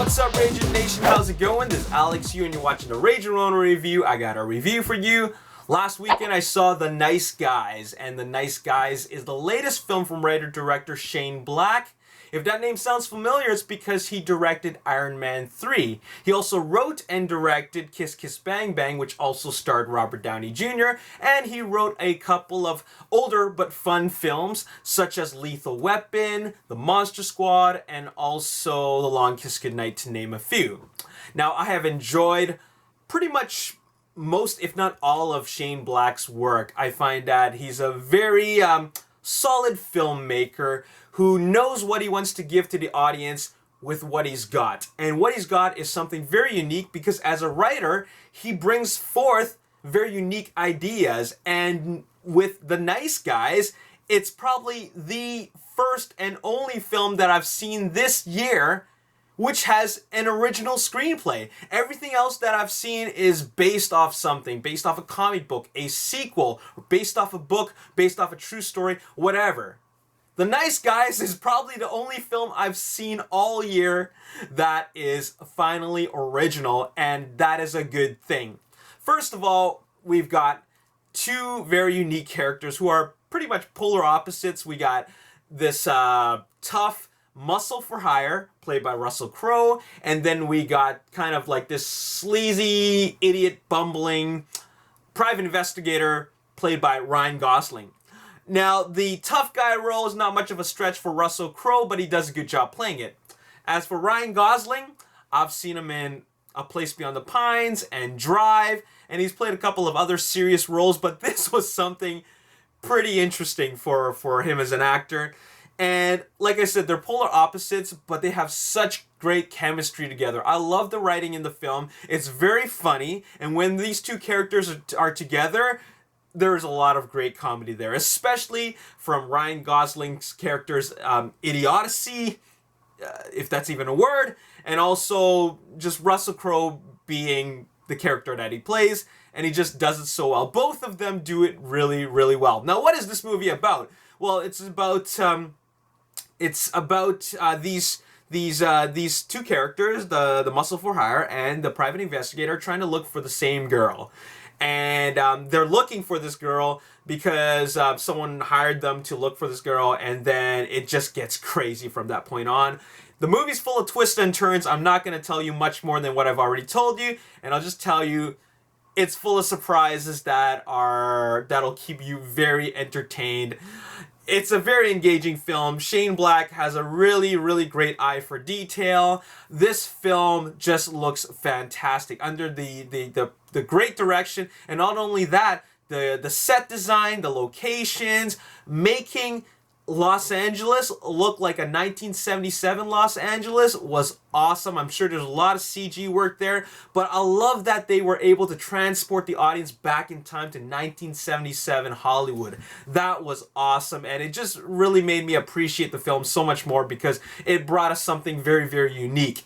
What's up, Ragin Nation? How's it going? This is Alex here, and you're watching the Ragin Ronin review. I got a review for you. Last weekend, I saw The Nice Guys, and The Nice Guys is the latest film from writer-director Shane Black. If that name sounds familiar, it's because he directed Iron Man 3. He also wrote and directed Kiss Kiss Bang Bang, which also starred Robert Downey Jr., and he wrote a couple of older but fun films, such as Lethal Weapon, The Monster Squad, and also The Long Kiss Goodnight, to name a few. Now, I have enjoyed pretty much most, if not all, of Shane Black's work. I find that he's a very solid filmmaker who knows what he wants to give to the audience with what he's got. And what he's got is something very unique because as a writer, he brings forth very unique ideas. And with The Nice Guys, it's probably the first and only film that I've seen this year which has an original screenplay. Everything else that I've seen is based off something, based off a comic book, a sequel, based off a book, based off a true story, whatever. The Nice Guys is probably the only film I've seen all year that is finally original, and that is a good thing. First of all, we've got two very unique characters who are pretty much polar opposites. We got this tough muscle for hire, played by Russell Crowe, and then we got kind of like this sleazy, idiot, bumbling private investigator, played by Ryan Gosling. Now, the tough guy role is not much of a stretch for Russell Crowe, but he does a good job playing it. As for Ryan Gosling, I've seen him in A Place Beyond the Pines and Drive, and he's played a couple of other serious roles, but this was something pretty interesting for him as an actor. And like I said, they're polar opposites, but they have such great chemistry together. I love the writing in the film. It's very funny, and when these two characters are together, there's a lot of great comedy there, especially from Ryan Gosling's character's idiocy, if that's even a word, and also just Russell Crowe being the character that he plays, and he just does it so well. Both of them do it really, really well. Now, what is this movie about? Well, it's about these two characters, the muscle for hire and the private investigator, trying to look for the same girl. And they're looking for this girl because someone hired them to look for this girl, and then it just gets crazy from that point on. The movie's full of twists and turns. I'm not going to tell you much more than what I've already told you, and I'll just tell you it's full of surprises that'll keep you very entertained. It's a very engaging film. Shane Black has a really, really great eye for detail. This film just looks fantastic under the great direction, and not only that, the set design, the locations, making Los Angeles look like a 1977 Los Angeles was awesome. I'm sure there's a lot of CG work there, but I love that they were able to transport the audience back in time to 1977 Hollywood. That was awesome, and it just really made me appreciate the film so much more because it brought us something very, very unique.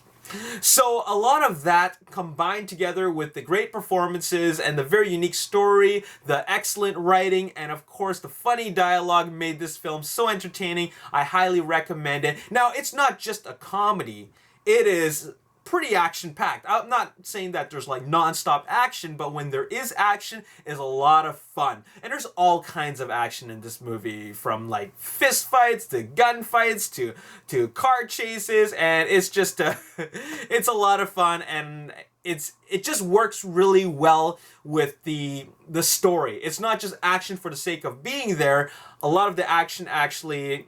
So a lot of that combined together with the great performances and the very unique story, the excellent writing, and of course the funny dialogue made this film so entertaining. I highly recommend it. Now, it's not just a comedy. It is pretty action-packed. I'm not saying that there's like non-stop action, but when there is action, it's a lot of fun. And there's all kinds of action in this movie, from like fist fights to gun fights to car chases, and it's just it's a lot of fun, and it just works really well with the story. It's not just action for the sake of being there. A lot of the action actually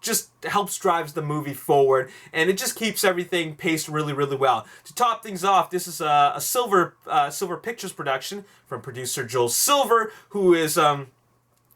just helps drives the movie forward, and it just keeps everything paced really, really well. To top things off, this is a Silver Pictures production from producer Joel Silver, who is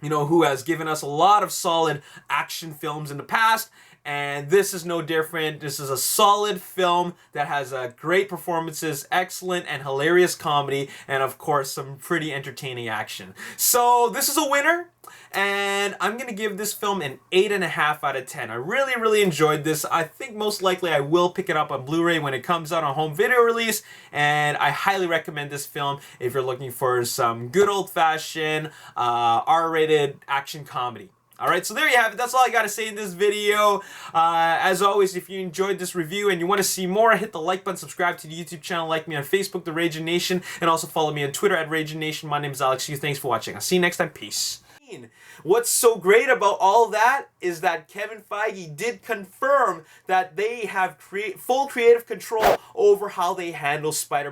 who has given us a lot of solid action films in the past. And this is no different. This is a solid film that has great performances, excellent and hilarious comedy, and of course some pretty entertaining action. So this is a winner, and I'm going to give this film an 8.5 out of 10. I really, really enjoyed this. I think most likely I will pick it up on Blu-ray when it comes out on home video release, and I highly recommend this film if you're looking for some good old-fashioned R-rated action comedy. Alright, so there you have it. That's all I gotta say in this video. As always, if you enjoyed this review and you want to see more, hit the like button, subscribe to the YouTube channel, like me on Facebook, The Ragin Nation, and also follow me on Twitter at Ragin Nation. My name is Alex Yu. Thanks for watching. I'll see you next time. Peace. What's so great about all that is that Kevin Feige did confirm that they have full creative control over how they handle Spider-Man.